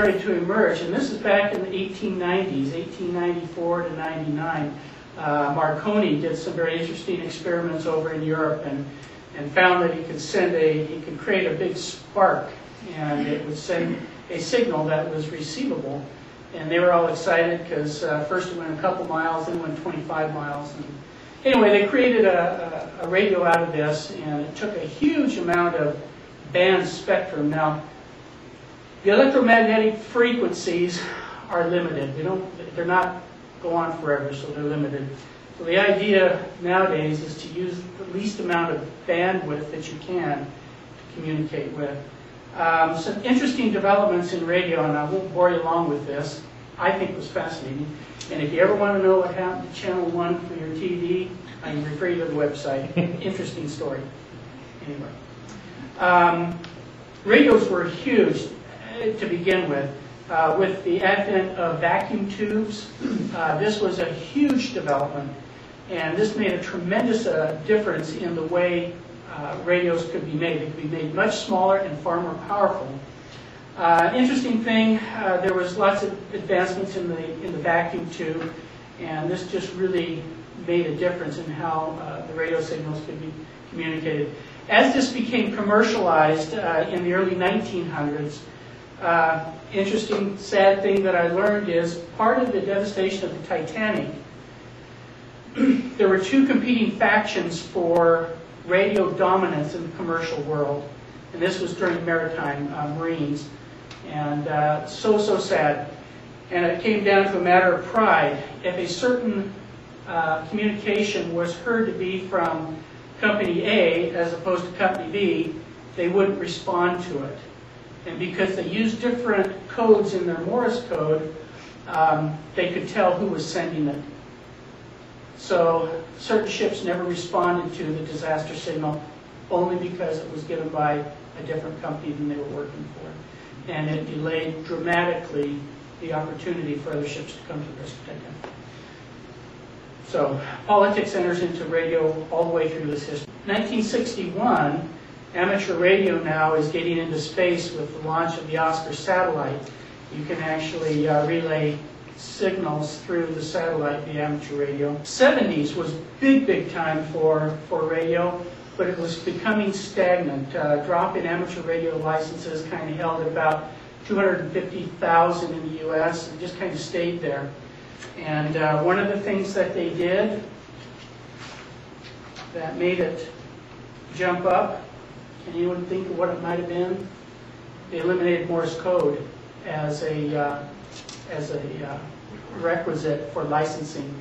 started to emerge, and this is back in the 1890s, 1894 to 99. Marconi did some very interesting experiments over in Europe and found that he could create a big spark, and it would send a signal that was receivable. And they were all excited because first it went a couple miles, then it went 25 miles. And anyway, they created a radio out of this, and it took a huge amount of band spectrum. Now, the electromagnetic frequencies are limited. They're not go on forever, so they're limited. So the idea nowadays is to use the least amount of bandwidth that you can to communicate with. Some interesting developments in radio, and I won't bore you along with this. I think it was fascinating. And if you ever want to know what happened to Channel 1 for your TV, I can refer you to the website. Interesting story. Anyway. Radios were huge to begin with. With the advent of vacuum tubes, this was a huge development. And this made a tremendous difference in the way radios could be made. They could be made much smaller and far more powerful. Interesting thing, there was lots of advancements in the vacuum tube, and this just really made a difference in how the radio signals could be communicated. As this became commercialized in the early 1900s, interesting, sad thing that I learned is part of the devastation of the Titanic, there were two competing factions for radio dominance in the commercial world. And this was during maritime Marines. And so sad. And it came down to a matter of pride. If a certain communication was heard to be from Company A as opposed to Company B, they wouldn't respond to it. And because they used different codes in their Morse code, they could tell who was sending it. So certain ships never responded to the disaster signal only because it was given by a different company than they were working for. And it delayed dramatically the opportunity for other ships to come to the rescue. So politics enters into radio all the way through this history. 1961, amateur radio now is getting into space with the launch of the Oscar satellite. You can actually relay signals through the satellite, the amateur radio. 70s was big time for radio, but it was becoming stagnant. Drop in amateur radio licenses kind of held at about 250,000 in the U.S. and just kind of stayed there. And one of the things that they did that made it jump up, can anyone think of what it might have been? They eliminated Morse code as a requisite for licensing.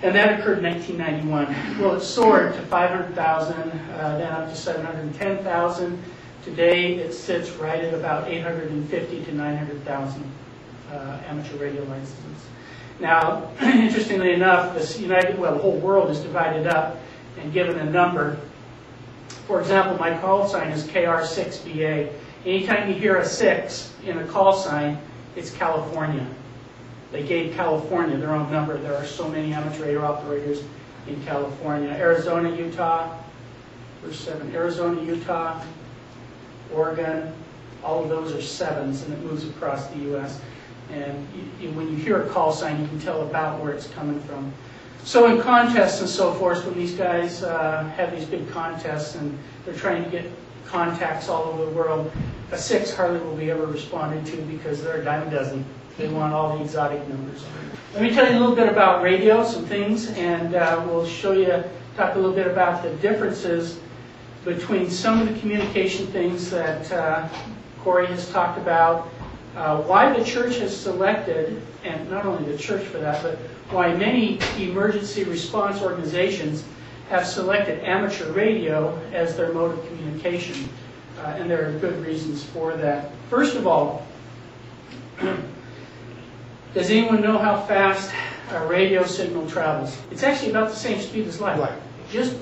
And that occurred in 1991. Well, it soared to 500,000, then up to 710,000. Today, it sits right at about 850 to 900,000 amateur radio licenses. Now, interestingly enough, the whole world is divided up and given a number. For example, my call sign is KR6BA. Anytime you hear a 6 in a call sign, it's California. They gave California their own number. There are so many amateur radio operators in California. Arizona, Utah, verse 7. Arizona, Utah, Oregon, all of those are 7s, and it moves across the U.S. And when you hear a call sign, you can tell about where it's coming from. So in contests and so forth, when these guys have these big contests and they're trying to get contacts all over the world, a 6 hardly will be ever responded to because they're a dime a dozen. They want all the exotic numbers. Let me tell you a little bit about radio, some things, and we'll talk a little bit about the differences between some of the communication things that Corey has talked about, why the church has selected, and not only the church for that, but why many emergency response organizations have selected amateur radio as their mode of communication. And there are good reasons for that. First of all, does anyone know how fast a radio signal travels? It's actually about the same speed as light. Just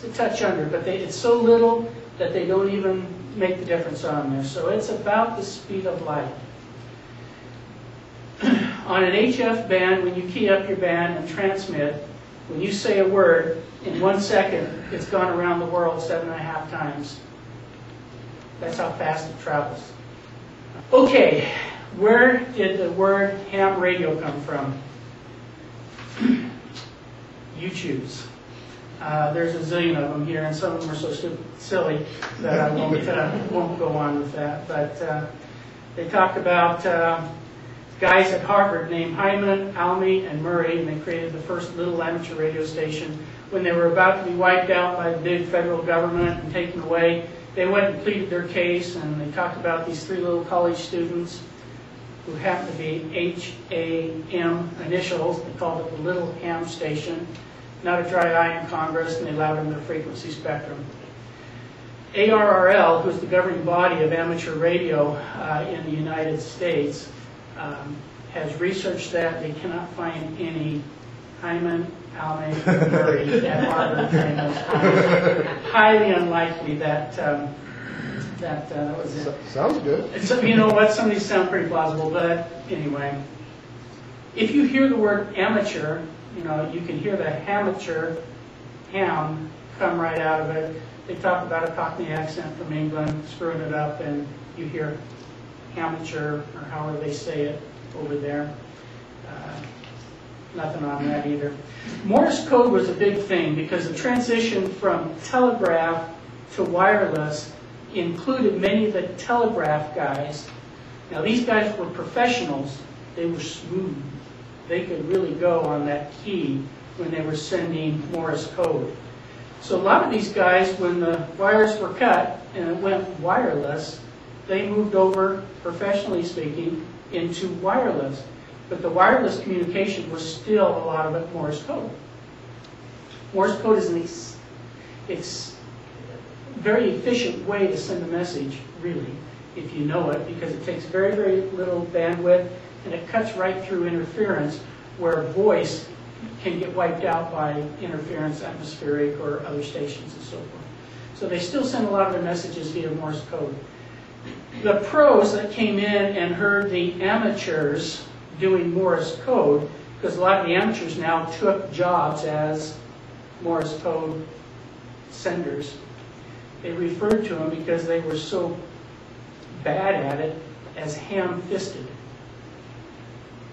a touch under, but it's so little that they don't even make the difference on there. So it's about the speed of light. On an HF band, when you key up your band and transmit, when you say a word, in 1 second, it's gone around the world 7.5 times. That's how fast it travels. Okay, where did the word ham radio come from? You choose. There's a zillion of them here, and some of them are so silly that I won't go on with that. But they talk about guys at Harvard named Hyman, Almy, and Murray, and they created the first little amateur radio station. When they were about to be wiped out by the big federal government and taken away, they went and pleaded their case, and they talked about these 3 little college students who happened to be H-A-M initials. They called it the Little Ham Station. Not a dry eye in Congress, and they allowed them their frequency spectrum. ARRL, who's the governing body of amateur radio in the United States, has researched that. They cannot find any Hyman, Almy, or Murray at Harvard during those times. Highly unlikely that that was it. Sounds good. So, you know what? Some of these sound pretty plausible, but anyway. If you hear the word amateur, you know, you can hear the amateur, ham, come right out of it. They talk about a Cockney accent from England, screwing it up, and you hear amateur, or however they say it over there. Nothing on that either. Morse code was a big thing because the transition from telegraph to wireless included many of the telegraph guys. Now these guys were professionals. They were smooth. They could really go on that key when they were sending Morse code. So a lot of these guys, when the wires were cut and it went wireless, they moved over, professionally speaking, into wireless. But the wireless communication was still a lot of it Morse code. Morse code is it's a very efficient way to send a message, really, if you know it, because it takes very, very little bandwidth, and it cuts right through interference, where voice can get wiped out by interference, atmospheric, or other stations and so forth. So they still send a lot of their messages via Morse code. The pros that came in and heard the amateurs doing Morse code, because a lot of the amateurs now took jobs as Morse code senders. They referred to them, because they were so bad at it, as ham-fisted.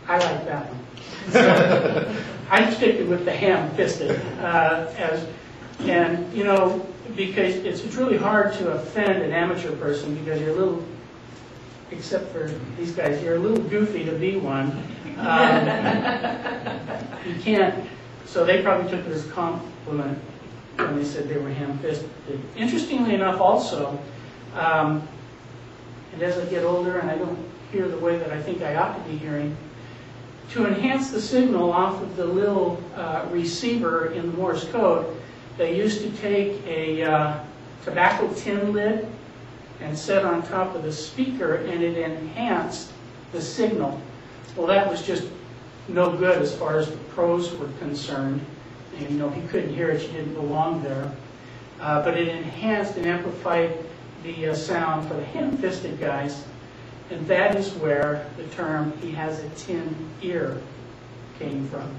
I like that one. So I'm sticking with the ham-fisted. And, you know, because it's really hard to offend an amateur person, because you're a little, except for these guys, you're a little goofy to be one. You can't, so they probably took it as a compliment when they said they were ham-fisted. Interestingly enough also, and as I get older and I don't hear the way that I think I ought to be hearing, to enhance the signal off of the little receiver in the Morse code, they used to take a tobacco tin lid and set on top of the speaker, and it enhanced the signal. Well, that was just no good as far as the pros were concerned. And, you know, if you couldn't hear it, you didn't belong there. But it enhanced and amplified the sound for the ham-fisted guys, and that is where the term "he has a tin ear" came from.